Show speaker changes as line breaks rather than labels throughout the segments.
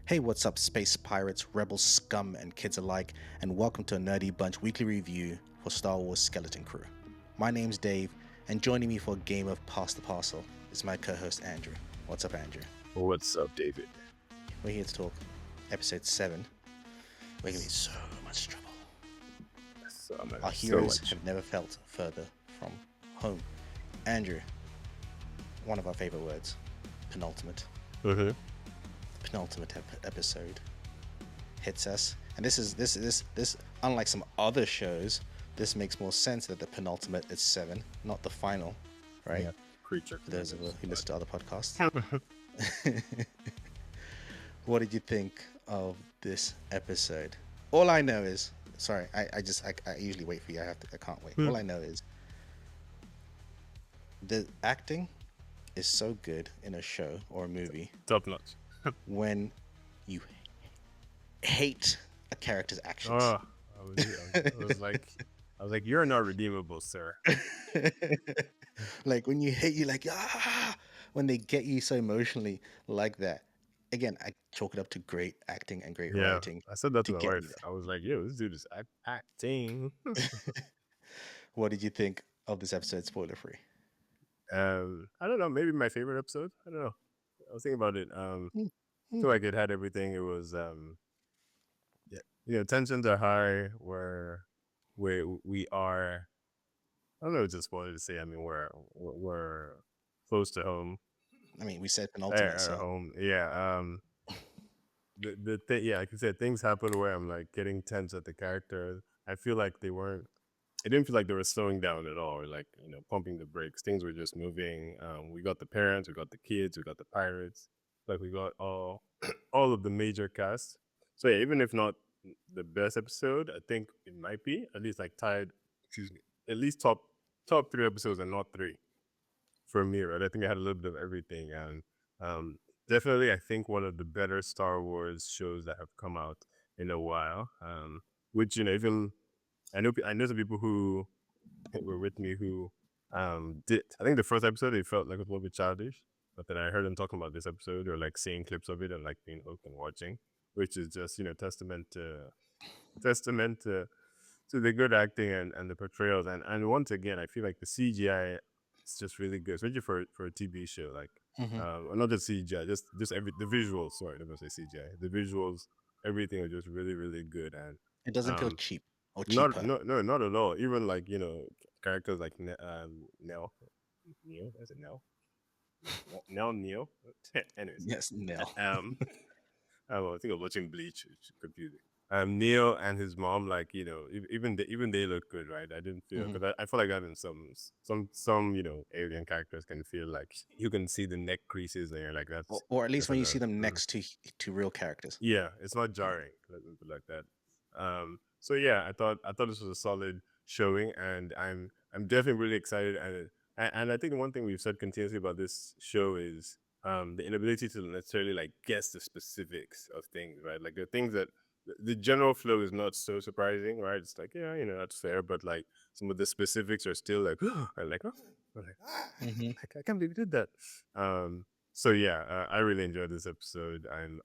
Hey, what's up, space pirates, rebel scum, and kids alike, and welcome to a Nerdy Bunch weekly review for Star Wars Skeleton Crew. My name's Dave, and joining me for a game of Pass the Parcel is my co host Andrew. What's up, Andrew?
What's up, David?
We're here to talk episode 7. We're going to be in so much trouble. Our heroes have never felt further from home. Andrew, one of our favorite words, penultimate.
Mm-hmm.
Penultimate episode hits us, and this unlike some other shows, this makes more sense that the penultimate is 7, not the final, right?
Yeah. Creature.
For those of us who listen to other podcasts. What did you think of this episode? All I know is, sorry, I usually wait for you. I can't wait. All I know is the acting is so good in a show or a movie.
Top notch.
When you hate a character's actions.
Oh, I was like, you're not redeemable, sir.
Like when you hate, you like when they get you so emotionally like that. Again, I chalk it up to great acting and great writing.
I said that to my
get
wife. I was like, yo, this dude is acting.
What did you think of this episode, spoiler free?
I don't know, maybe my favorite episode. I don't know. I was thinking about it. I feel like it had everything. It was tensions are high where we are. I don't know, just wanted to say. I mean, we're close to home.
I mean, we said penultimate, so
home. Yeah. Like you said, things happen where I'm like getting tense at the character. I feel like they weren't. It didn't feel like they were slowing down at all, or like pumping the brakes. Things were just moving. We got the parents, we got the kids, we got the pirates. Like we got all of the major cast. So yeah, even if not the best episode, I think it might be at least like tied. Excuse me, at least top 3 episodes and not 3 for me, right? I think I had a little bit of everything, and definitely I think one of the better Star Wars shows that have come out in a while. Which even I know some people who were with me who did. I think the first episode it felt like it was a little bit childish, but then I heard them talking about this episode or like seeing clips of it and like being hooked and watching, which is just testament to the good acting and the portrayals. And once again, I feel like the CGI is just really good, especially for a TV show. Like, not just CGI, just the visuals. Sorry, I never say CGI. The visuals, everything is just really, really good. And
it doesn't feel cheap or
not
cheaper.
not at all. Even like characters like Nell, is it Nell? Neo. Anyways,
Yes, no.
I think I was watching Bleach. It's confusing. Neo and his mom, like even they look good, right? I didn't feel because I feel like that in some alien characters can feel like you can see the neck creases there, like that's
or at least when you see them next to real characters.
Yeah, it's not jarring like that. So yeah, I thought this was a solid showing, and I'm definitely really excited, and I think the one thing we've said continuously about this show is the inability to necessarily like guess the specifics of things, right? Like the things that the general flow is not so surprising, right? It's like that's fair, but like some of the specifics are still like I can't believe you did that. So yeah, I really enjoyed this episode. I'm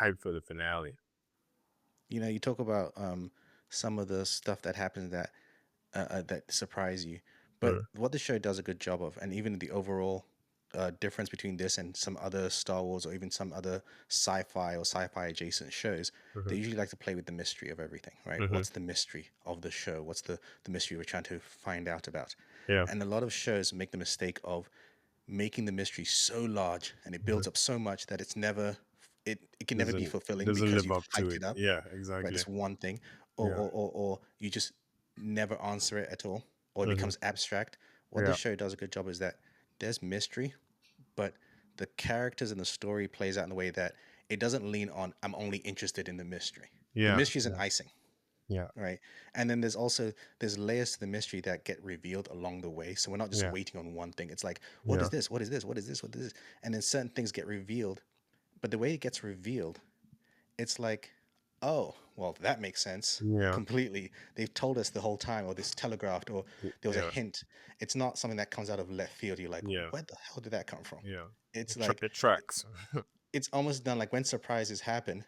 hyped for the finale.
You talk about some of the stuff that happens that surprise you, but what the show does a good job of, and even the overall difference between this and some other Star Wars or even some other sci-fi or sci-fi adjacent shows, they usually like to play with the mystery of everything, right? What's the mystery of the show? What's the mystery we're trying to find out about?
Yeah.
And a lot of shows make the mistake of making the mystery so large and it builds up so much that it can never be fulfilling because you've hyped it up.
Yeah,
Right,
exactly.
it's one thing, or you just never answer it at all, or it becomes abstract. What the show does a good job is that there's mystery, but the characters and the story plays out in a way that it doesn't lean on I'm only interested in the mystery. The mystery is an icing.
Yeah.
Right. And then there's layers to the mystery that get revealed along the way. So we're not just waiting on one thing. It's like, what is this? What is this? What is this? What is this? And then certain things get revealed. But the way it gets revealed, it's like, oh, well, that makes sense completely. They've told us the whole time, or this telegraphed, or there was a hint. It's not something that comes out of left field. You're like, where the hell did that come from?
Yeah.
It's like
It tracks.
it's almost done like when surprises happen.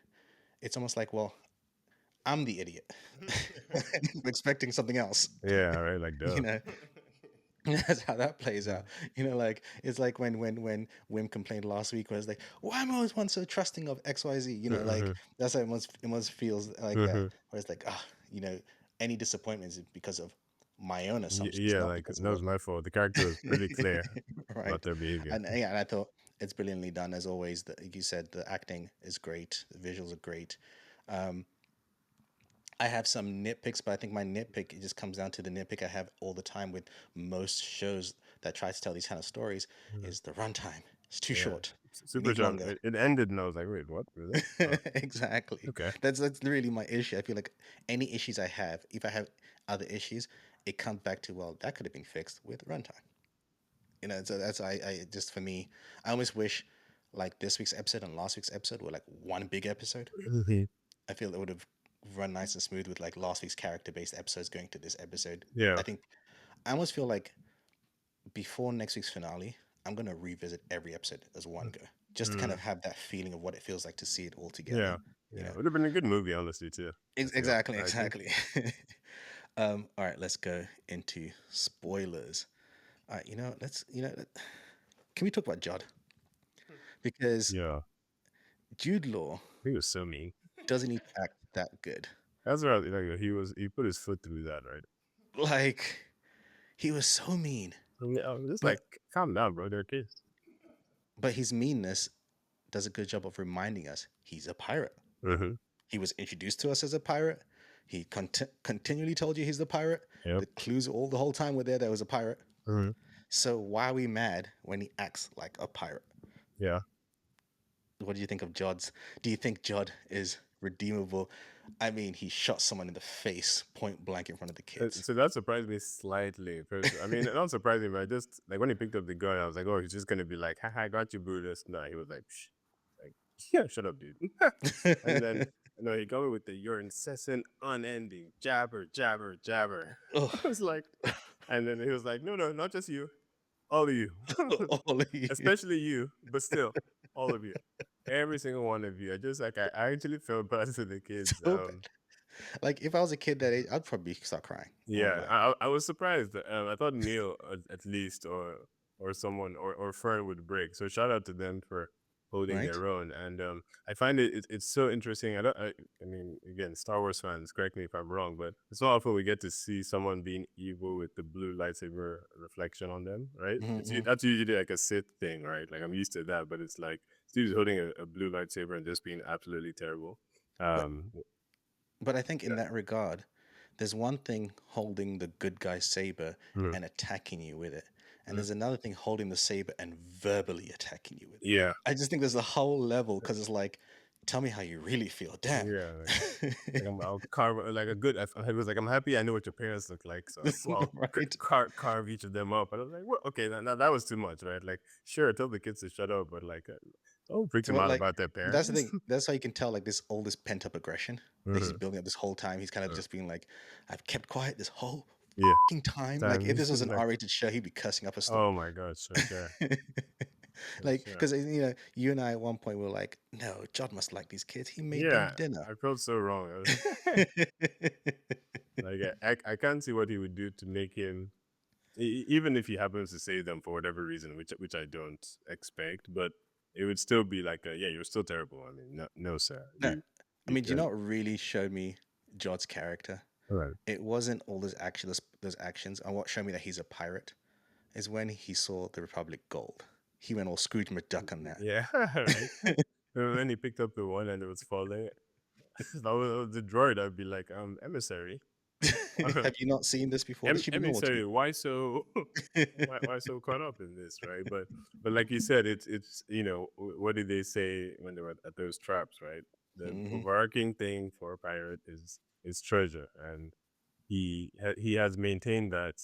It's almost like, well, I'm the idiot expecting something else.
Yeah, right. Like,
You
duh.
know, that's how that plays out. Like it's like when Wim complained last week, where it's like, why am I always one so trusting of XYZ? Like
Mm-hmm.
that's how it must feels like that.
Mm-hmm.
Where it's like, any disappointment is because of my own assumptions,
Yeah,
not
like
because of
that
what.
was my fault. The character was pretty clear about
Right.
their behavior.
And yeah, and I thought it's brilliantly done as always. Like you said, the acting is great, the visuals are great. Um, I have some nitpicks, but I think my nitpick, it just comes down to the nitpick I have all the time with most shows that try to tell these kind of stories
Mhm.
is the runtime. It's too
Yeah,
short. We
super
need
sharp.
longer.
It ended, and I was like, wait, what? Really? Oh,
Exactly.
okay.
That's really my issue. I feel like any issues I have, if I have other issues, it comes back to, well, that could have been fixed with runtime. So that's I just for me, I almost wish like this week's episode and last week's episode were like one big episode.
Mhm.
I feel it would have run nice and smooth with like last week's character based episodes going to this episode.
Yeah.
I think I almost feel like before next week's finale, I'm gonna revisit every episode as one go, just to kind
Mm.
of have that feeling of what it feels like to see it all together.
Yeah.
You
Yeah. It
know,
would have been a good movie, honestly, too.
exactly,
I agree.
exactly. All right, let's go into spoilers. All right, let's can we talk about Judd, because
Yeah.
Jude Law
He was so mean.
doesn't need to act that good.
That's right. Like he put his foot through that, right?
Like he was so mean,
I mean, I was just like,
but
calm down, bro. They're kids.
his meanness does a good job of reminding us he's a pirate.
Mm-hmm.
He was introduced to us as a pirate. He continually told you he's the pirate.
Yep.
The clues all the whole time were there was a pirate.
Mm-hmm.
So why are we mad when he acts like a pirate?
Yeah.
What do you think of Judd's? Do you think Judd is redeemable? I mean, he shot someone in the face point blank in front of the kids.
So that surprised me slightly. First, I mean, not surprising, but I just like when he picked up the gun, I was like, oh, he's just gonna be like, haha, I got you, Brutus. No, he was like, Psh. Like, yeah, shut up, dude. And then he got me with the your incessant, unending jabber, jabber, jabber.
Oh,
I was like, and then he was like, no, no, not just you, all of you,
all of you.
especially you, but still, all of you, every single one of you. I just like I actually felt bad for the kids.
So bad. Like if I was a kid that age, I'd probably start crying. I won't
Yeah,
lie.
I was surprised. I thought Neil at least or someone or Fern would break. So shout out to them for holding
Right?
their own. And I find it's so interesting. I mean, again, Star Wars fans, correct me if I'm wrong, but it's not often we get to see someone being evil with the blue lightsaber reflection on them, right?
Mm-hmm.
That's usually like a Sith thing, right? Like I'm used to that, but it's like Steve's holding a blue lightsaber and just being absolutely terrible.
But
Um,
But I think in
yeah.
that regard, there's one thing holding the good guy saber
Mhm.
and attacking you with it. And
Mhm.
there's another thing holding the saber and verbally attacking you with it.
Yeah.
I just think there's a whole level because it's like, tell me how you really feel. Damn.
Yeah, like I'll carve like a good. I was like, I'm happy. I know what your parents look like, so I'll
Right?
carve each of them up. And I was like, well, okay, now that was too much, right? Like, sure, tell the kids to shut up, but like, don't freak
So
them
what,
out
like,
about their
that's the
parents.
thing. That's how you can tell like all this pent up aggression that he's
Mhm,
building up this whole time. He's kind of
uh,
just being like, I've kept quiet this whole
yeah,
fucking time. Like if
time
this was an
like,
R-rated show, he'd be cussing up a storm.
oh my god, for sure, for
Like,
sure.
because you and I at one point were like, no, John must like these kids. He made them
Yeah,
dinner.
I felt so wrong. Like, I can't see what he would do to make him even if he happens to save them for whatever reason, which I don't expect, but it would still be like, yeah, you're still terrible. I mean, no, no, sir,
No, I mean, do you
you're
know what really showed me Jod's character?
all right.
It wasn't all those actions, and what showed me that he's a pirate is when he saw the Republic gold. He went all Scrooge McDuck on that.
Yeah, right. And when he picked up the one and it was falling, that was the droid. I'd be like, emissary,
Have you not seen this before? This should be normal to
emissary. Why so?
you.
Why so caught up in this, right? But like you said, it's what did they say when they were at those traps, right? The
Hmm.
overarching thing for a pirate is treasure, and he has maintained that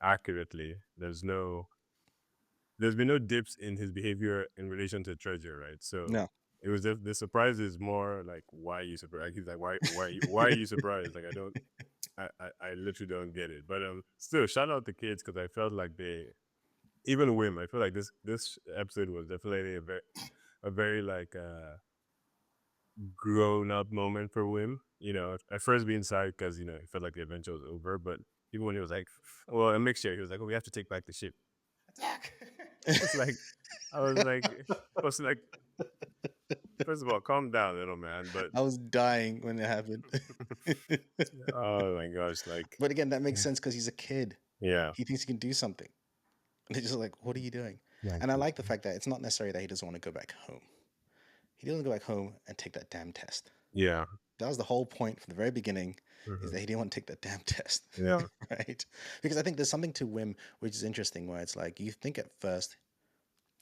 accurately. There's been no dips in his behavior in relation to treasure, right? So
No.
it was the surprise is more like why are you surprised? He's like why are you surprised? Like I literally don't get it. But still shout out the kids because I felt like they even Wim. I feel like this episode was definitely a very like grown up moment for Wim. You know, at first being sad because you know he felt like the adventure was over, but even when he was like, well, a mixture, he was like, "Oh, we have to take back the ship."
Attack.
It's like, I was like, I was like, first of all, calm down, little man. But
I was dying when it happened.
oh my gosh, like,
But again, that makes sense because he's a kid.
yeah,
He thinks he can do something. And they're just like, what are you doing?
like,
And I like the fact that it's not necessarily that he doesn't want to go back home. He doesn't go back home and take that damn test.
yeah,
That was the whole point from the very beginning, is
hmm
that he didn't want to take that damn test.
yeah,
Right? Because I think there's something to Wim which is interesting, where it's like you think at first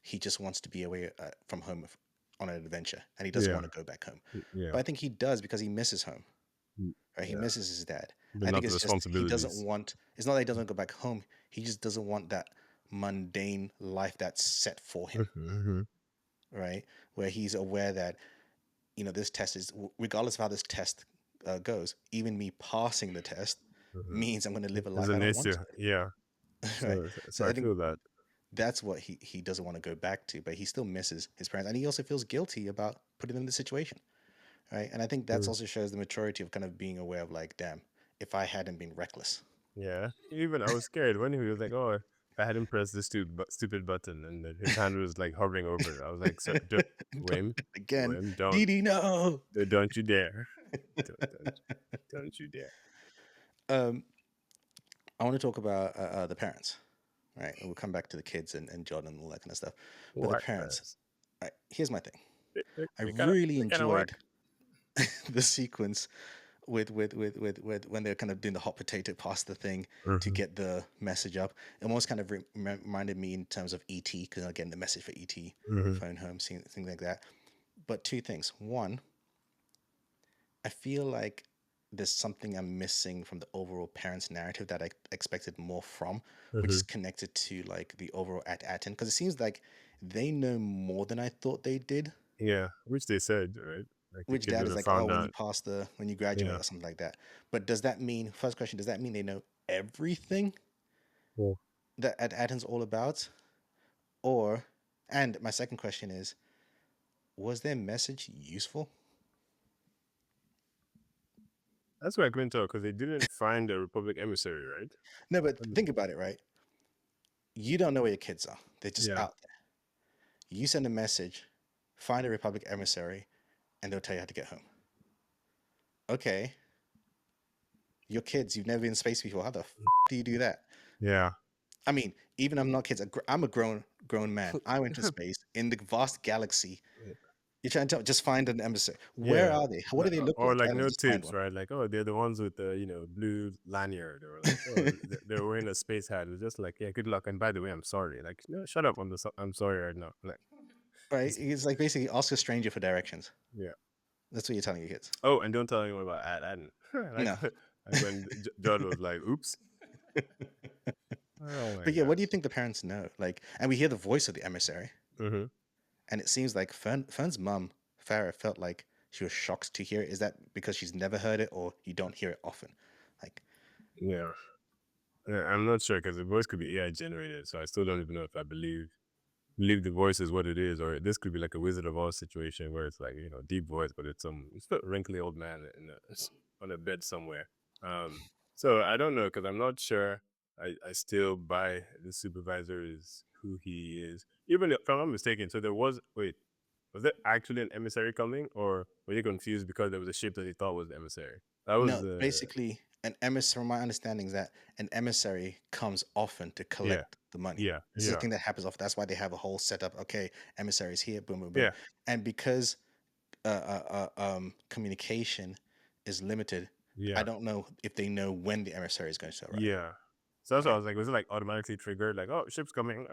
he just wants to be away from home on an adventure and he doesn't
yeah,
want to go back home.
yeah,
But I think he does because he misses home. Right? He
yeah,
misses his dad.
but
I think
not the
it's just he doesn't
responsibilities.
want. It's not that he doesn't go back home. He just doesn't want that mundane life that's set for him.
Hmm.
Right? Where he's aware that this test is, regardless of how this test goes. Even me passing the test
Hmm.
means I'm going to live a
It's
life I
an
don't want
issue,
to
yeah.
live. Right?
So
So I
I
think
feel that,
that's what he doesn't want to go back to, but he still misses his parents, and he also feels guilty about putting them in the situation. Right? And I think that's
mm,
also shows the maturity of kind of being aware of, like, damn, if I hadn't been reckless.
yeah. Even I was scared when he was like, "Oh, if I hadn't pressed this stupid button," and then his hand was like hovering over it. I was like, "Sir, Wim,
Again,
Wim,
Didi, no.
don't you dare, don't, don't you dare."
um, I want to talk about the parents, right? And we'll come back to the kids and Jordan and all that kind of stuff. But the
What
parents,
parents?
right, here's my thing. I
They kind of
really
they kind of work.
enjoyed the sequence with when they're kind of doing the hot potato pasta thing to
Hmm.
get the message up. It almost kind of reminded me in terms of ET, because again, the message for ET,
Hmm.
phone home, seeing things like that. But two things. One, I feel like there's something I'm missing from the overall parents narrative that I expected more from, which is
Hmm.
connected to like the overall at Aten, because it seems like they know more than I thought they did.
Yeah, which they said, right? Like the
Which
kids
dad
would
is
have
like, oh,
found
when you
out.
pass when you graduate
Yeah.
or something like that. But does that mean, first question, does that mean they know everything
Well,
that at Aten's all about? Or, and my second question is, was their message useful?
that's what I couldn't tell because they didn't find a Republic emissary, right?
No, but
Um,
think about it, right? You don't know where your kids are. They're just
Yeah.
out there. You send a message, find a Republic emissary, and they'll tell you how to get home. Okay, your kids, you've never been in space before. How the do you do that?
Yeah.
I mean, even I'm not kids. I'm a grown man. I went to space in the vast galaxy. You're trying to tell, just find an emissary. Where
Yeah.
are they? What do they look
Or
like?
like
I don't know,
no
just find
tips,
one.
right? Like, oh, they're the ones with the blue lanyard, or like, oh, they're wearing a space hat. It's just like, yeah, good luck. And by the way, I'm sorry. Like, no, shut up. I'm sorry right now. Like,
Right?
it's,
It's like basically ask a stranger for directions.
yeah.
That's what you're telling your kids.
Oh, and don't tell anyone about Ad.
No.
Like when John was like, "Oops." Oh my
But yeah, what do you
gosh.
think the parents know? Like, and we hear the voice of the emissary,
Hmm.
and it seems like Fern's mum, Farah, felt like she was shocked to hear it. Is that because she's never heard it, or you don't hear it often? Like,
Yeah. Yeah, I'm not sure because the voice could be AI generated, so I still don't even know if I believe the voice is what it is, or this could be like a Wizard of Oz situation where it's like deep voice, but it's a wrinkly old man on a bed somewhere. So I don't know because I'm not sure. I still buy the supervisor is who he is, even if I'm not mistaken. So there was was there actually an emissary coming, or were you confused because there was a ship that he thought was the emissary? That was
no,
the
basically, an emissary. From my understanding, is that an emissary comes often to
yeah,
collect the money.
yeah,
This is a
yeah,
thing that happens often. That's why they have a whole setup. Okay, emissaries here, boom, boom, boom,
yeah,
and because communication is limited, I
yeah.
don't know if they know when the emissary is going to arrive.
Yeah. So that's why I
Right.
was like, was it like automatically triggered? Like, oh, ship's coming.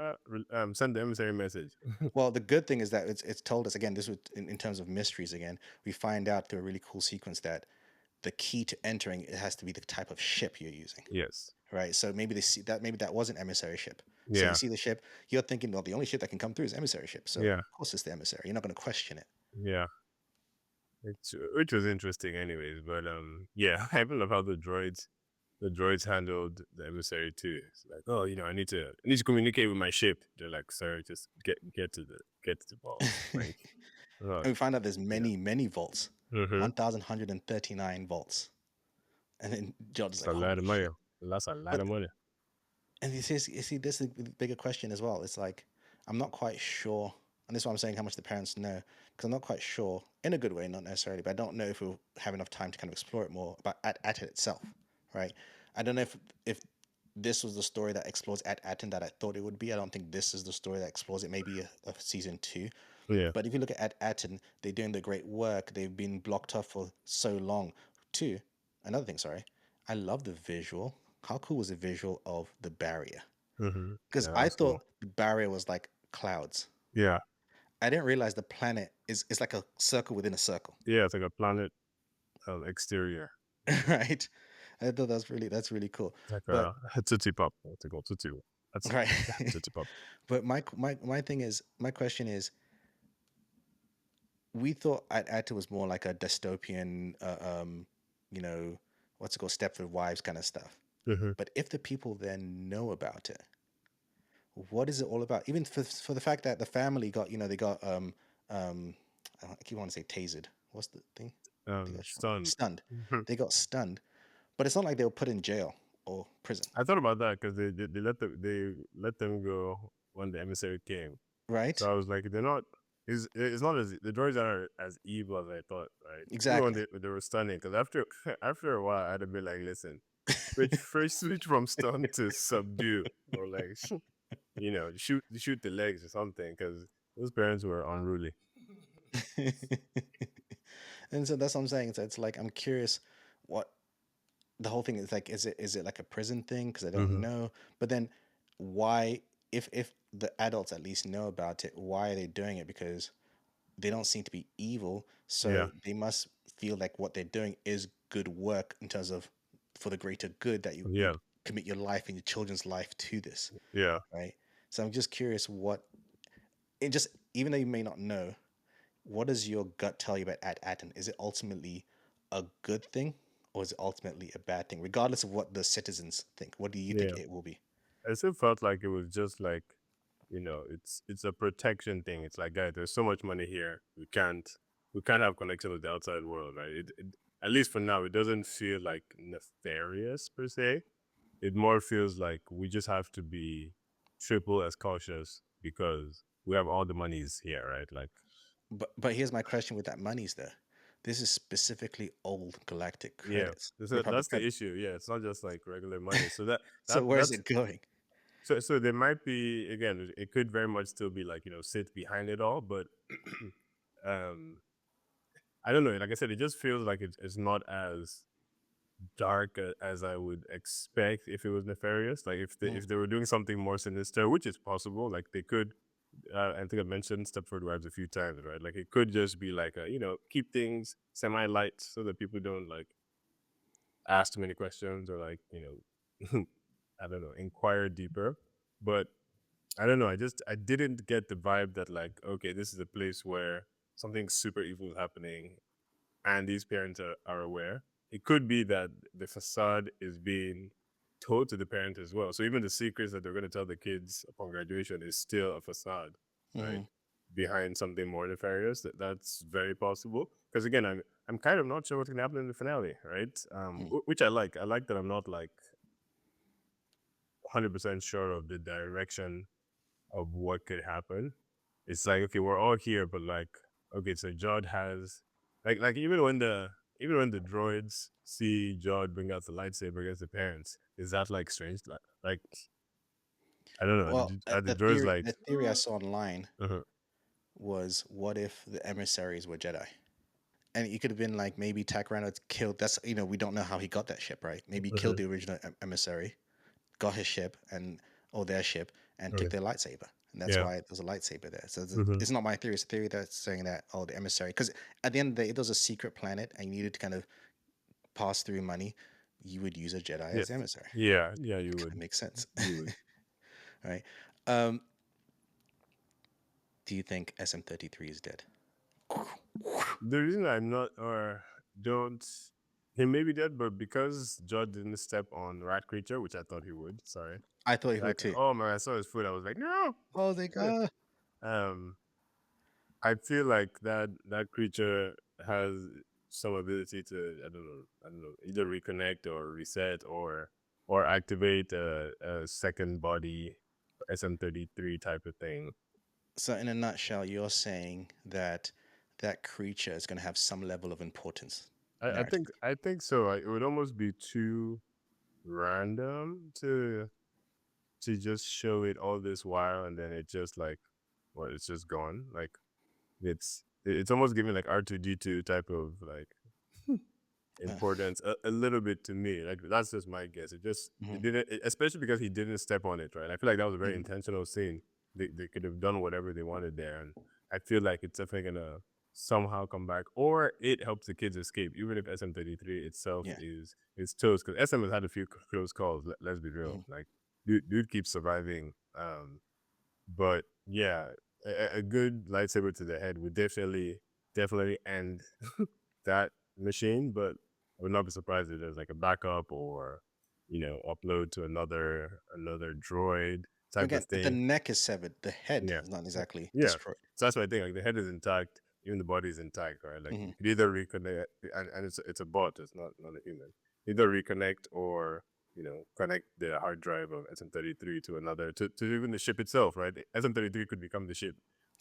Send the emissary message.
Well, the good thing is that it's told us again. This was in terms of mysteries. Again, we find out through a really cool sequence that the key to entering it has to be the type of ship you're using.
Yes.
Right. So maybe they see that maybe that was an emissary ship. So you
Yeah.
see the ship, you're thinking, well, the only ship that can come through is emissary ship. So
Yeah.
of course it's the emissary. You're not going to question it.
Yeah. Which was interesting, anyways. But yeah, I even love how the droids. the droids handled the emissary too. It's like, oh, I need to communicate with my ship. They're like, sir, just get to the vault. Thank you. Oh,
And we find out there's
yeah.
many, many vaults,
Mm-hmm.
1,139 vaults. And then John's
It's
like,
a lot
holy
of money.
shit.
That's a lot
But
of money.
and you see, this is the bigger question as well. It's like I'm not quite sure, and this is why I'm saying how much the parents know, because I'm not quite sure in a good way, not necessarily, but I don't know if we'll have enough time to kind of explore it more about at it itself, right? I don't know if this was the story that explores at Atten that I thought it would be. I don't think this is the story that explores it. Maybe a season two,
Yeah.
but if you look at Atten, they're doing the great work. They've been blocked off for so long. Two, another thing, sorry, I love the visual. How cool was the visual of the barrier?
Mm-hmm.
Because
Yeah,
I
that's cool.
thought the barrier was like clouds.
Yeah.
I didn't realize the planet is like a circle within a circle,
Yeah, it's like a planet exterior.
right? I thought that's really cool.
It's like
But
a Tootsie Pop. What's it called? Tootsie. That's
right,
yeah, Tootsie Pop.
but my thing is my question is we thought Atta was more like a dystopian, you know, what's it called, Stepford Wives kind of stuff.
Mm-hmm.
But if the people then know about it, what is it all about? Even for the fact that the family got, they got um I keep wanting to say tasered. What's the thing? They got
Stunned.
stunned.
Mhm.
They got stunned, but it's not like they were put in jail or prison,
I thought about that because they let them go when the emissary came.
right?
So I was like, they're not. It's not as the droids aren't as evil as I thought, right? Even when
Exactly.
they were stunning, because after a while, I'd have been like, listen, switch from stun to subdue, or like shoot the legs or something, because those parents were unruly.
And so that's what I'm saying. So it's like I'm curious what the whole thing is like. Is it like a prison thing? Because I don't
Hmm.
know. But then why, if the adults at least know about it, why are they doing it? Because they don't seem to be evil,
Yeah,
so they must feel like what they're doing is good work in terms of for the greater good that you
yeah,
would commit your life and your children's life to this,
yeah,
right? So I'm just curious what it just even though you may not know, what does your gut tell you about Atten? Is it ultimately a good thing or is it ultimately a bad thing? Regardless of what the citizens think, what do you think
yeah.
it will be?
I still felt like it was just like, it's a protection thing. It's like, guys, there's so much money here. We can't have connection with the outside world, right? At least for now, it doesn't feel like nefarious per se. It more feels like we just have to be triple as cautious because we have all the monies here, right? Like,
But here's my question with that monies though. This is specifically old galactic
yeah,
credits,
that's
Republic
the
credits.
issue. Yeah, it's not just like regular money. So that
So
that
where's
that's
it going?
so there might be, again, it could very much still be like, sit behind it all, but um I don't know. Like I said, it just feels like it's not as dark as I would expect if it was nefarious. Like
Mm,
if they were doing something more sinister, which is possible. Like they could. I think I mentioned Stepford Wives a few times, right? Like it could just be like keep things semi light so that people don't like ask too many questions, or like I don't know, inquire deeper. But I don't know. I didn't get the vibe that, like, okay, this is a place where something super evil is happening and these parents are aware. It could be that the facade is being told to the parent as well. So even the secrets that they're going to tell the kids upon graduation is still a facade, right?
mhm,
Behind something more nefarious. That's very possible. Because again, I'm kind of not sure what's going to happen in the finale, right?
mm.
Which I like. I like that I'm not like 100% sure of the direction of what could happen. It's like, okay, we're all here, but like, okay, so Jod has like even when the droids see Jod bring out the lightsaber against the parents, is that like strange? Like I don't know.
Well,
Are the droids like,
the theory I saw online
uh
was what if the emissaries were Jedi? And it could have been like maybe Tak Reynolds killed. That's we don't know how he got that ship, right? Maybe he killed
uh
the original emissary, got his ship and or their ship, and took
okay,
their lightsaber, and that's
yeah,
why there's a lightsaber there. So
hmm,
it's not my theory; it's a theory that's saying that the emissary, because at the end of the day, it was a secret planet, and you needed to kind of pass through money. You would use a Jedi as
yes,
emissary.
yeah, yeah,
It
you
kind of
would,
makes sense,
you would.
right? Um, do you think SM-33 is dead?
The reason I'm not or don't he may be dead, but because Judd didn't step on rat creature, which I thought he would. Sorry,
I thought he would
like
too.
oh man, I saw his foot. I was like, no.
Oh, they got.
Um, I feel like that creature has some ability to I don't know either reconnect or reset or activate a second body SM-33 type of thing.
So, in a nutshell, you're saying that that creature is going to have some level of importance narratively.
I think so. It would almost be too random to just show it all this while and then it just like well it's just gone. Like it's almost giving like R2D2 type of like
Uh,
importance a little bit to me. Like that's just my guess. It
mhm,
didn't, especially because he didn't step on it, right? I feel like that was a very
mhm.
intentional scene. They could have done whatever they wanted there, and I feel like it's definitely gonna somehow come back, or it helps the kids escape, even if SM-33 itself
Yeah.
is toast. Because SM has had a few close calls. Let's be real.
Mhm.
Like dude keeps surviving. But yeah, a good lightsaber to the head would definitely end that machine. But I would not be surprised if there's like a backup or upload to another droid type of
Again, the
thing.
neck is severed. The head
Yeah,
is not exactly
yeah.
destroyed.
So that's what I think. Like the head is intact, even the body is intact, right? Like
Hmm.
you could either reconnect, and it's a bot. It's not a human. Either reconnect or connect the hard drive of SM-33 to another to even the ship itself, right? SM-33 could become the ship,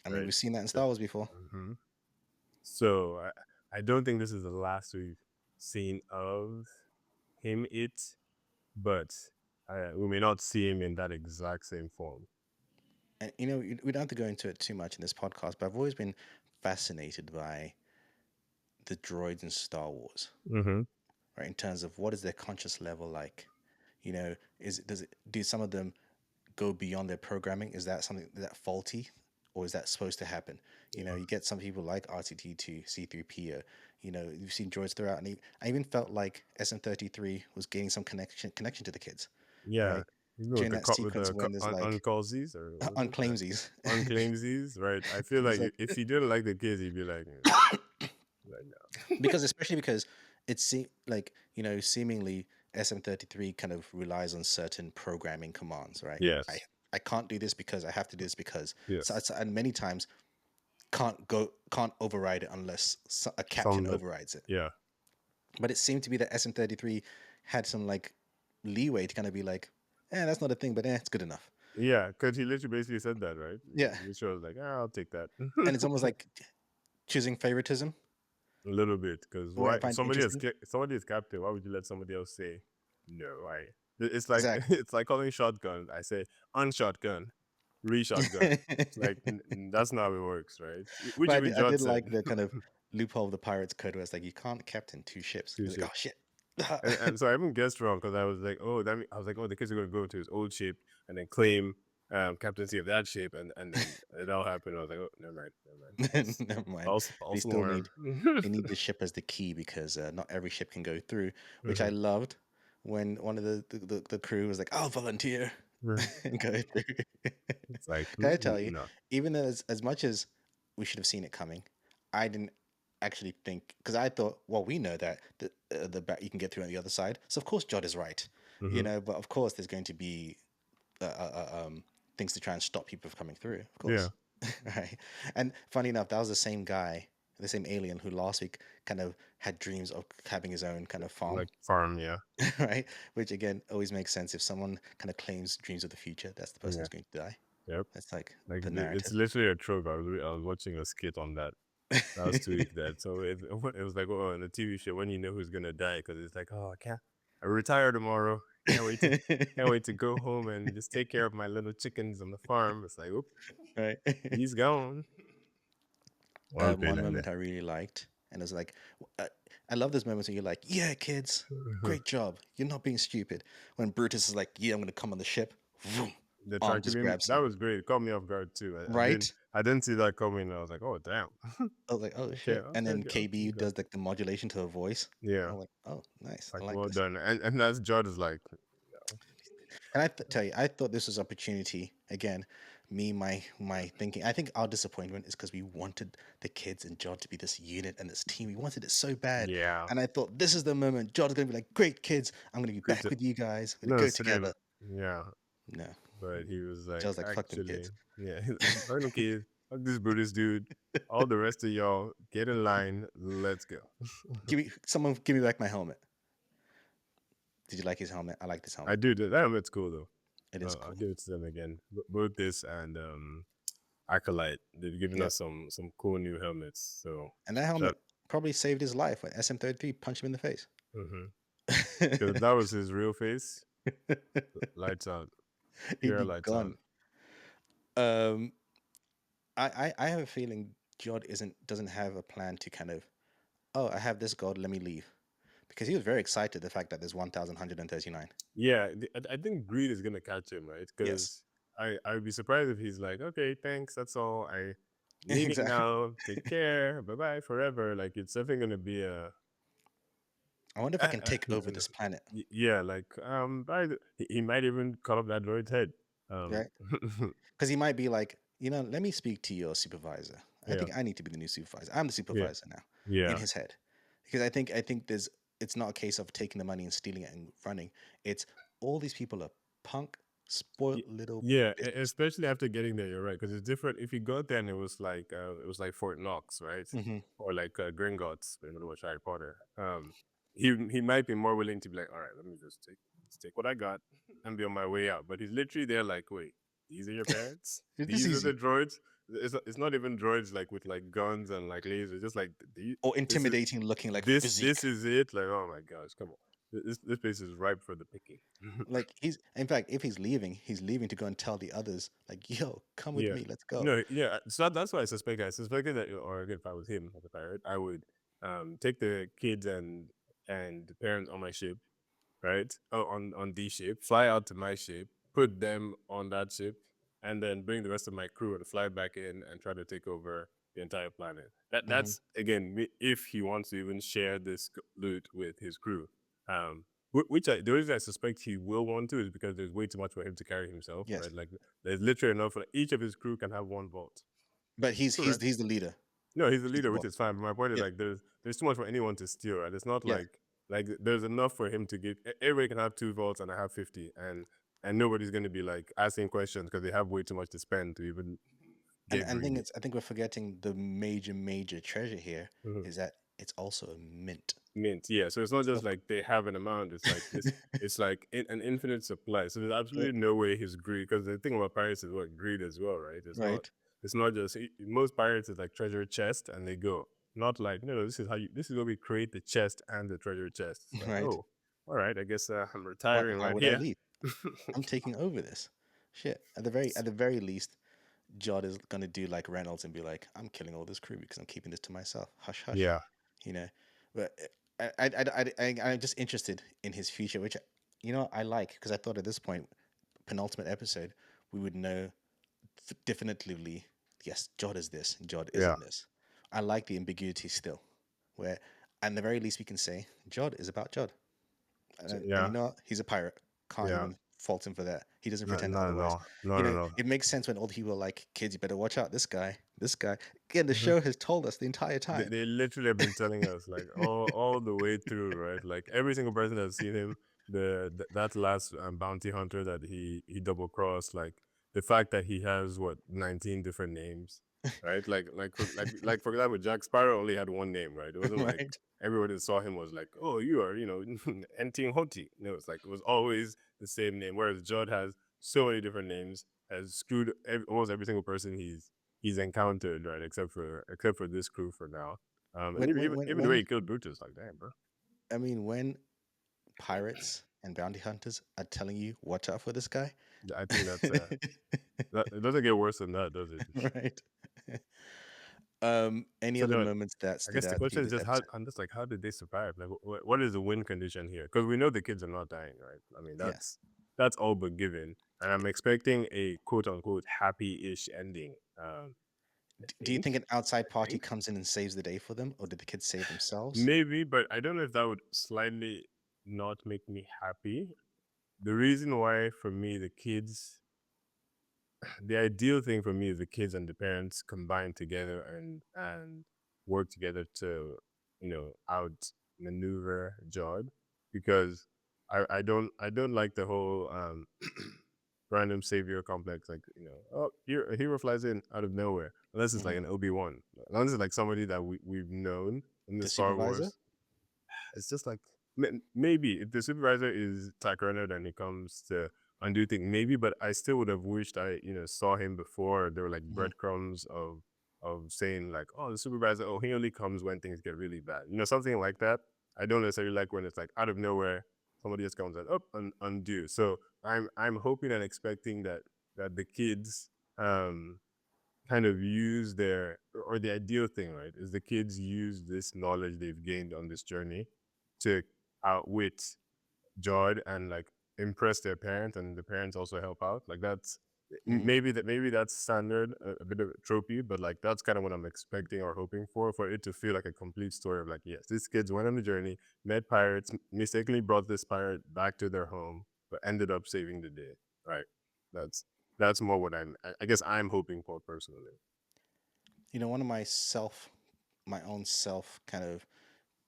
I mean,
right?
we've seen that in
So,
Star Wars before.
mhm. So I don't think this is the last we've seen of him. But we may not see him in that exact same form.
And we don't have to go into it too much in this podcast, but I've always been fascinated by the droids in Star Wars,
Mm-hmm.
right? In terms of what is their conscious level like? Do some of them go beyond their programming? Is that something that faulty, or is that supposed to happen? You get some people like RTT2, C3PO. You've seen droids throughout, and I even felt like SM-33 was gaining some connection to the kids,
Yeah,
right?
even with
During
the
that
co- with
sequence
the
when there's like
uncallsies or what was
on
it? Yeah.
claimsies,
Unclaimsies, right? I feel
it's
like
like
if he didn't like the kids, he'd be like no.
because especially because like seemingly SM-33 kind of relies on certain programming commands, right? I
Yes,
I can't do this because I have to do this because
yes.
and many times can't override it unless a captain
Some,
overrides it.
yeah,
But it seemed to be that SM-33 had some like leeway to kind of be like, that's not a thing, but it's good enough.
yeah, because he literally basically said that, right?
Yeah,
He literally was like, I'll take that.
and it's almost like choosing favoritism,
A little bit, because
where I
why?
find interesting.
If somebody is captive, why would you let somebody else say no? Why? It's like
Exactly.
it's like calling shotgun. I say unshotgun, re-shotgun. It's like that's not how it works, right? Which
But
even
I
Jod
did
said.
like the kind of loophole of the pirates code where it's like you can't captain two ships.
Two
You're like, oh
ships.
shit.
And so I even guessed wrong because I was like, oh, I was like, oh, the kids are gonna go to his old ship and then claim captaincy of that ship, and then it all happened. I was like, oh, never mind, never mind.
Never mind. They
False
still
alarm.
need the ship as the key because not every ship can go through, which I loved when one of the crew was like, "I'll volunteer and go through."
It's like
Can I tell you,
no,
even as much as we should have seen it coming, I didn't actually think because I thought, well, we know that you can get through on the other side, so of course Jod is right,
hmm
but of course there's going to be things to try and stop people from coming through, of
yeah,
course. Right. And funny enough, that was the same guy, the same alien who last week kind of had dreams of having his own kind of farm,
like farm, yeah,
right? Which again always makes sense. If someone kind of claims dreams of the future, that's the person
yeah,
who's going to die.
yep.
That's like
Like
the
it's
narrative.
literally a trope. I was watching a skit on that last week. That so it was like oh, in a TV show when you know who's gonna die because it's like oh I retire tomorrow. Can't wait to go home and just take care of my little chickens on the farm. It's like oop,
Right.
he's gone. One
One
penny.
moment I really liked, and it was like, uh, I love those moments where you're like, yeah, kids, great job. You're not being stupid. When Brutus is like, yeah, I'm going to come on the ship. Vroom,
The
arm just
Tranquillium
grabs
that
him.
was great. It caught me off guard too.
Right?
I didn't see that coming. I was like, oh damn.
I was like, oh
Okay,
shit. And then
okay,
KB
okay.
does like the modulation to her voice.
Yeah,
I'm like, oh, nice. I
like
like
well
this.
done. And that's Judd is like,
And tell you, I thought this was opportunity again. my thinking. I think our disappointment is because we wanted the kids and John to be this unit and this team. We wanted it so bad,
Yeah.
and I thought this is the moment John's gonna be like, "Great kids, I'm gonna be back
Crypto.
with you guys. We're gonna
No,
go
same.
together."
Yeah.
No,
But he was like,
John's like, "Fuck them
actually,
kids.
yeah, fuck no kid, fuck this Buddhist dude. All the rest of y'all, get in line. Let's go.
Give me back my helmet." Did you like his helmet? I like this
I
helmet.
do. That helmet's cool though.
It is
I'll
cool.
give it to them again. Both this and Acolyte. They've given
Yep.
us some cool new helmets. So
And that
shout.
helmet probably saved his life when SM-33 punched him in the face.
Because that was his real face. Lights out.
He'd
Pure
be
lights out.
gone. Um, I have a feeling Jod doesn't have a plan to kind of, oh, I have this gold, let me leave, because he was very excited the fact that there's 1,139.
Yeah, I think greed is gonna catch him, right?
Yes,
Because I'd be surprised if he's like, okay, thanks, that's all. I'm leaving
exactly.
now. Take care. Bye bye forever. Like it's definitely gonna be a
I wonder if I can take over
no,
this planet,
yeah, like he might even cut off that droid's head. Um,
right? Because he might be like, let me speak to your supervisor. I
yeah,
think I need to be the new supervisor. I'm the
yeah,
supervisor now, in
yeah,
his head, because I think there's it's not a case of taking the money and stealing it and running. It's all these people are punk, spoiled little
yeah.
bitches.
Especially after getting there, you're right, because it's different. If you got there and it was like Fort Knox, right,
Hmm.
or like Gringotts, in other words, Harry Potter. He might be more willing to be like, all right, let me just take what I got and be on my way out. But he's literally there, like, wait, these are your parents?
This
These are
is
the
you,
droids? It's not even droids like with like guns and like lasers, just like
or
this is
intimidating looking like
this
physique.
is it. Like, oh my gosh, come on, this place is ripe for the picking.
Like in fact, if he's leaving to go and tell the others, like, yo, come with
Yeah.
me, let's go.
No, yeah. So that's what I suspect. I suspected that, or again, if I was him as a pirate, I would take the kids and the parents on my ship, right? Oh, on the ship, fly out to my ship, put them on that ship, and then bring the rest of my crew and fly back in and try to take over the entire planet.
Hmm.
That's again if he wants to even share this loot with his crew. Which the reason I suspect he will want to is because there's way too much for him to carry himself,
Yes,
right? Like there's literally enough for each of his crew can have one vault,
but he's
right?
he's he's the leader.
No, he's the
He's the
leader, which
boss.
is fine. But my point is
Yeah,
like there's too much for anyone to steal, right? It's not
yeah,
like there's enough for him to give. Everybody can have 2 vaults and I have 50, and nobody's gonna be like asking questions because they have way too much to spend to even get
and
greedy.
I think we're forgetting the major treasure here
Mhm.
is that it's also a mint.
Mint, yeah. So it's not
So,
just like they have an amount. It's like this. It's like an infinite supply. So there's
yeah,
absolutely no way he's greed. Because the thing about pirates is what greed as well, right? It's not.
right,
It's not just most pirates is like treasure chest and they go. Not like no. This is how you. This is where we create the chest and the treasure chest. It's like
right.
oh, all right. I guess I'm
Why
retiring
why
right
would I
here.
leave? I'm taking over this. Shit. At the very least, Jod is gonna do like Reynolds and be like, I'm killing all this crew because I'm keeping this to myself. Hush, hush.
Yeah,
You know. But I'm just interested in his future, which I like because I thought at this point, penultimate episode, we would know definitively, yes, Jod is this, Jod
yeah,
isn't this. I like the ambiguity still, where at the very least we can say Jod is about Jod, and
yeah,
he's a pirate. Can't
yeah.
even fault him for that. He doesn't
Not,
pretend
not at
otherwise.
all. Not at all.
It makes sense when old people are like, kids, you better watch out. This guy. Again, the show has told us the entire time.
They literally have been telling us like all the way through, right? Like every single person that's seen him, that last bounty hunter that he double crossed, like the fact that he has what 19 different names, right? Like for example, Jack Sparrow only had one name, right? It wasn't like
Right,
everybody that saw him was like, oh, you are Enting Hoti. No, it's like it was always the same name. Whereas Judd has so many different names, has screwed almost every single person he's encountered, right? Except for this crew for now. And
when when when
even the way
when
he killed Brutus, like damn, bro.
I mean, when pirates and bounty hunters are telling you watch out for this guy,
I think that's it doesn't get worse than that, does it?
right? Any
So
other
no,
moments that
I
stood
guess the
out to you
question is
this
just how.
episode?
I'm just like, how did they survive? Like, what is the win condition here? Because we know the kids are not dying, right? I mean,
Yeah.
that's all but given, and I'm expecting a quote unquote happy-ish ending.
Do you think an
I
outside party
think
comes in and saves the day for them, or did the kids save themselves?
maybe, but I don't know if that would slightly not make me happy. The reason why for me the kids the ideal thing for me is the kids and the parents combine together and work together to outmaneuver Jod, because I don't like the whole random savior complex, like, oh, here a hero flies in out of nowhere, unless it's like
Hmm.
an Obi-Wan, unless it's like somebody that we've known in the
The
Star
supervisor.
Wars. It's just like, maybe if the supervisor is Tack Renard and he comes to undo things, maybe. But I still would have wished I saw him before. There were like
Hmm.
breadcrumbs of saying like, oh, the supervisor, oh, he only comes when things get really bad. Something like that. I don't necessarily like when it's like out of nowhere somebody just comes and up and undo. So I'm hoping and expecting that the kids kind of use or the ideal thing, right, is the kids use this knowledge they've gained on this journey to outwit Jod and like impress their parents, and the parents also help out. Like that's
Hmm.
maybe that's standard, a bit of a trophy, but like that's kind of what I'm expecting or hoping for it to feel like a complete story of like, yes, these kids went on a journey, met pirates, mistakenly brought this pirate back to their home, but ended up saving the day. Right. That's that's more what I guess I'm hoping for personally.
One of my own self kind of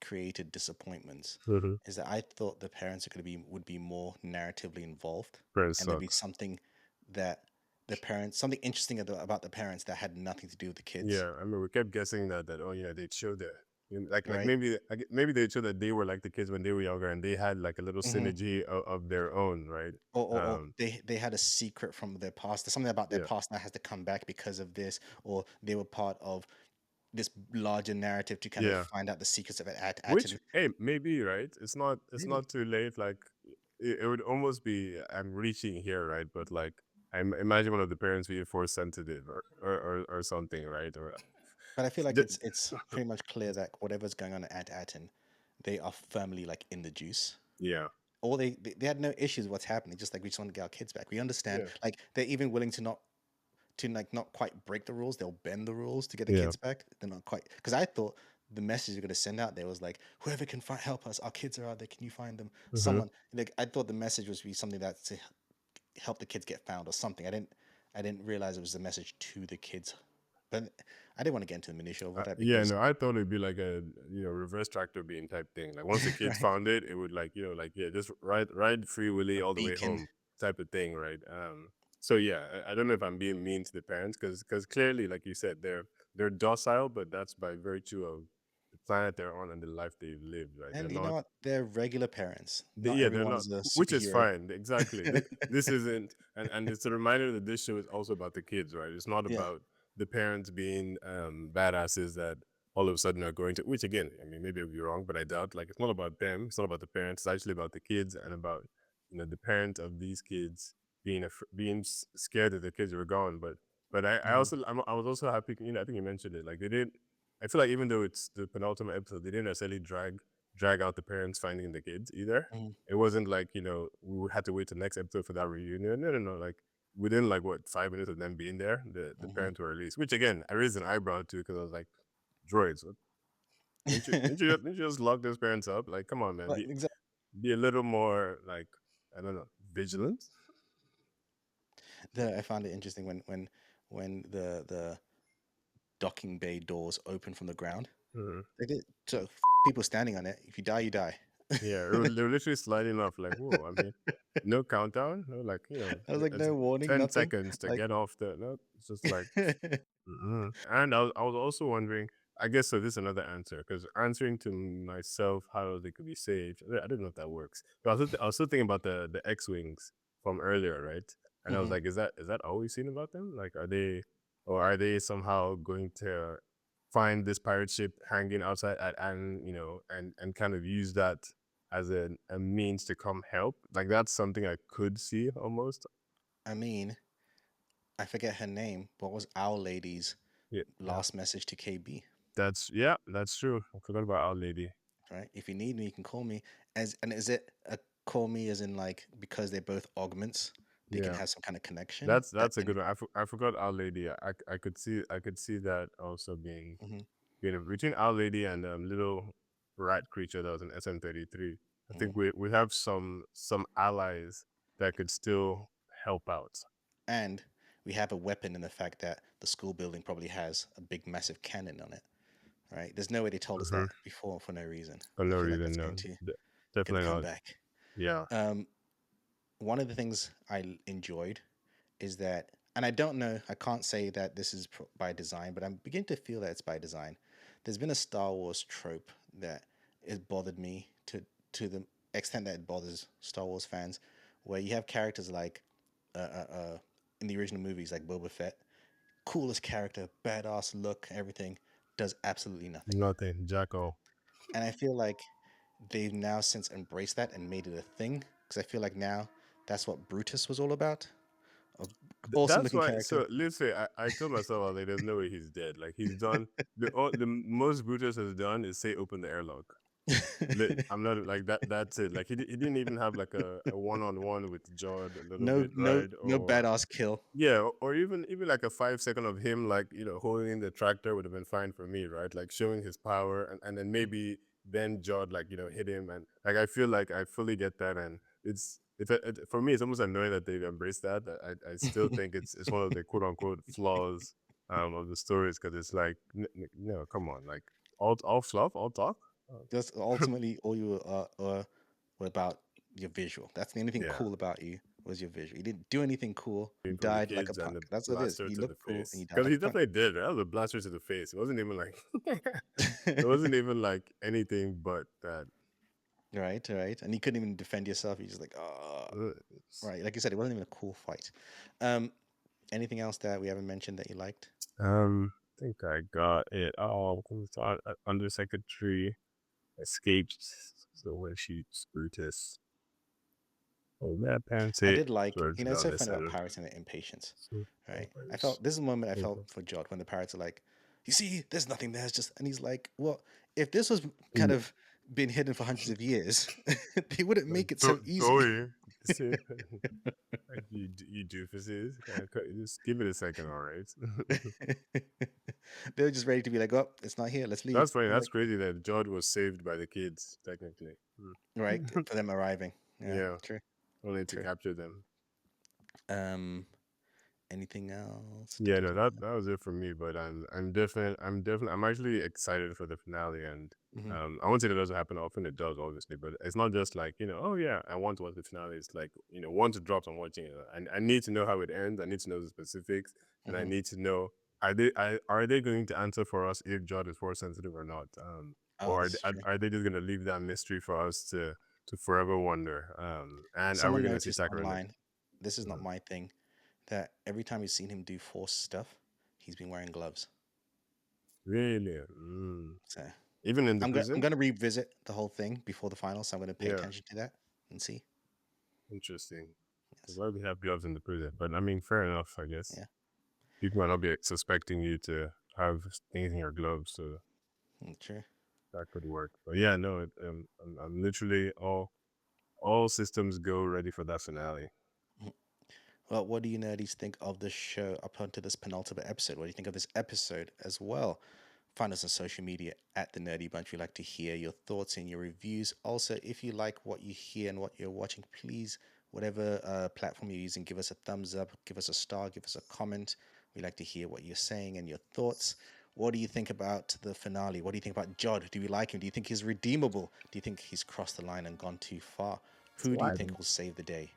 created disappointments
Mhm.
is that I thought the parents are going to be would be more narratively involved,
Friends
and there'd be
sucks.
something that the parents, something interesting about the parents that had nothing to do with the kids,
Yeah, I mean, we kept guessing that, oh, they'd show like
right?
maybe they'd show that they were like the kids when they were younger and they had like a little
Hmm.
synergy of their own, right?
Or
Um,
they had a secret from their past. There's something about their
yeah,
past that has to come back because of this, or they were part of this larger narrative to kind of
yeah.
find out the secrets of it
Which,
Aten.
hey, maybe, right? It's not
Maybe.
too late. Like it would almost be, I'm reaching here, right? But like imagine one of the parents being force sensitive or something, right? Or
But I feel like
ju-
it's pretty much clear that whatever's going on at Aten, they are firmly like in the juice.
yeah,
Or they had no issues with what's happening, just like we just want to get our kids back. We understand,
yeah,
like they're even willing to not quite break the rules. They'll bend the rules to get the
yeah.
kids back. They're not quite, because I thought the message you're gonna send out there was like, whoever can help us, our kids are out there. Can you find them?
Hmm.
Someone, like, I thought the message was to be something that's to help the kids get found or something. I didn't realize it was a message to the kids, but I didn't want to get into the minutiae of that
Yeah,
because
no, I thought it'd be like a reverse tractor beam type thing. Like once the kids
right,
found it, it would like like, yeah, just ride free willy
a
all the way
beacon.
home type of thing, right? So yeah, I don't know if I'm being mean to the parents, because clearly, like you said, they're docile, but that's by virtue of the planet they're on and the life they've lived, right? They're
And you know
not
what? They're regular parents. Not
yeah, they're
everyone
not,
is a
which is
superhero.
fine. Exactly. This isn't, and it's a reminder that this show is also about the kids, right? It's not
Yeah.
about the parents being badasses that all of a sudden are going to. Which again, I mean, maybe I'll be wrong, but I doubt. Like, it's not about them. It's not about the parents. It's actually about the kids and about the parent of these kids being scared that the kids were gone. But
Hmm.
I was also happy. I think you mentioned it. Like they didn't. I feel like even though it's the penultimate episode, they didn't necessarily drag out the parents finding the kids either.
Hmm.
It wasn't like, we had to wait the next episode for that reunion. No, no, no. Like within like what 5 minutes of them being there, the
Hmm.
parents were released. Which again, I raised an eyebrow too because I was like, droids. What, didn't you just lock those parents up? Like, come on, man.
But exactly.
Be a little more like, I don't know, vigilant.
I found it interesting when the docking bay doors open from the ground.
Mhm.
They did so people standing on it. If you die, you die.
Yeah, they were literally sliding off. Like, whoa. I mean, no countdown. No, like,
I was like,
it's
no warning,
10
nothing.
seconds to
Like,
get off the. No, it's just like. And I was also wondering, I guess, so this is another answer, because answering to myself how they could be saved, I don't know if that works. But I was still thinking about the X-Wings from earlier, right? And I was
mhm.
like, is that all we've seen about them? Like, are they somehow going to find this pirate ship hanging outside and and kind of use that as a means to come help? Like, that's something I could see almost.
I mean, I forget her name. What was Our Lady's
Yeah, yeah.
last message to KB?
That's true. I forgot about Our Lady.
Right? If you need me, you can call me. Is it a call me as in like because they're both augments, they can
Yeah.
have some kind of connection that
That's a
can.
good one. I forgot Our Lady. I could see that also being
Mhm.
between Our Lady and little rat creature that was an SM-33. I
Mhm.
think we have some allies that could still help out.
And we have a weapon in the fact that the school building probably has a big, massive cannon on it, right? There's no way they told us
Mm-hmm.
that before for no reason.
For
I
no
feel like
reason,
that's
no.
going to
Definitely
come
not.
back.
Yeah.
Um, one of the things I enjoyed is that, and I don't know, I can't say that this is by design, but I'm beginning to feel that it's by design. There's been a Star Wars trope that has bothered me to the extent that it bothers Star Wars fans, where you have characters like in the original movies, like Boba Fett, coolest character, badass look, everything, does absolutely nothing.
Nothing. Jacko.
And I feel like they've now since embraced that and made it a thing, because I feel like now that's what Brutus was all about. A awesome
That's
looking
why.
character.
So literally, I told myself, I was like, there's no way he's dead. Like he's done. The most Brutus has done is say open the airlock. I'm not like that. That's it. Like he didn't even have like a one on one with Jod a little
no
bit,
no
right?
no
Or
badass kill.
yeah, or even like a 5 second of him like holding the tractor would have been fine for me, right? Like showing his power, and then maybe then Jod like hit him, and like I feel like I fully get that, and for me it's almost annoying that they've embraced that. I still think it's one of the quote unquote flaws of the stories, because it's like no, come on, like all fluff, all talk.
That's ultimately all you were about your visual. That's the only thing
Yeah,
cool about you was your visual. You didn't do anything cool. You
from the
died like a
kids and
punk.
the
That's what it is.
blaster
You
to
look
the
cool and
face,
you died
because
like
he
a punk.
definitely did. Right? That was a blaster to the face. It wasn't even like it wasn't even like anything but that.
Right, right. And you couldn't even defend yourself. You're just like, oh,
Uh,
right. Like you said, it wasn't even a cool fight. Um, anything else that we haven't mentioned that you liked?
I think I got it. Oh, we thought undersecretary escaped. So when she Brutus. Oh, that parents
I
say
did like,
towards the
it's so
other
fun
side
about
of
pirates and their impatience,
so
right? I felt this is a moment I felt
paper.
for Jod when the pirates are like, you see, there's nothing there. It's just, and he's like, well, if this was kind
Yeah.
of been hidden for hundreds of years, they wouldn't make it so easy.
Tori, see, like you doofuses, just give it a second, all right?
They were just ready to be like, oh, it's not here. Let's leave.
That's funny.
I'm
That's
like,
crazy that Jod was saved by the kids, technically.
right, for them arriving. Yeah,
Yeah,
true,
only to
true.
capture them.
Um, anything else?
Yeah, no, that was it for me. But I'm actually excited for the finale, and
Mhm,
I won't say that doesn't happen often. It does, obviously, but it's not just like oh yeah, I want to watch the finale. It's like once it drops, I'm watching it. I need to know how it ends. I need to know the specifics, and I
mhm.
need to know are they going to answer for us if Jod is force sensitive or not,
Oh,
or
this is true.
are they just going to leave that mystery for us to forever wonder? And are we
Someone
going to see
noticed
Tucker in it?
online, this is not my thing, that every time you've seen him do force stuff, he's been wearing gloves.
Really?
So
Even in the
I'm
prison?
gonna revisit the whole thing before the final, so I'm gonna pay
Yeah.
attention to that and see.
Interesting.
Yes.
Why we have gloves in the prison? But I mean, fair enough, I guess.
Yeah.
People might not be suspecting you to have things in your gloves, so
True.
that could work. But yeah, no, I'm literally all systems go ready for that finale.
Mhm. Well, what do you nerdies think of the show up until this penultimate episode? What do you think of this episode as well? Find us on social media at the Nerdy Bunch. We'd like to hear your thoughts and your reviews. Also, if you like what you hear and what you're watching, please, whatever platform you're using, give us a thumbs up, give us a star, give us a comment. We'd like to hear what you're saying and your thoughts. What do you think about the finale? What do you think about Jod? Do you like him? Do you think he's redeemable? Do you think he's crossed the line and gone too far? Who do you think will save the day?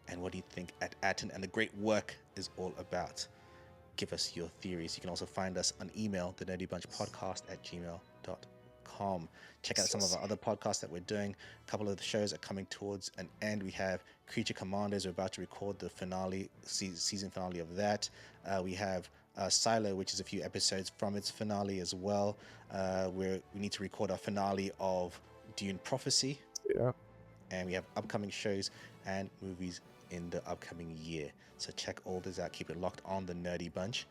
And what do you think at Atten and the great work is all about? Give us your theories. You can also find us on email, the nerdybunchpodcast@gmail.com. Check out some of our other podcasts that we're doing. A couple of the shows are coming towards an end. We have Creature Commanders. We're about to record the finale, season finale of that. We have Silo, which is a few episodes from its finale as well. We need to record our finale of Dune Prophecy,
Yeah.
and we have upcoming shows and movies in the upcoming year. So check all this out. Keep it locked on the Nerdy Bunch.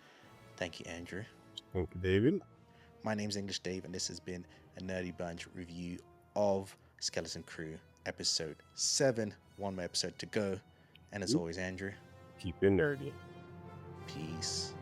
Thank you, Andrew.
Thank you, David.
My name's English Dave, and this has been a Nerdy Bunch review of Skeleton Crew, episode 7. One more episode to go. And as always, Andrew,
Keep it nerdy.
peace.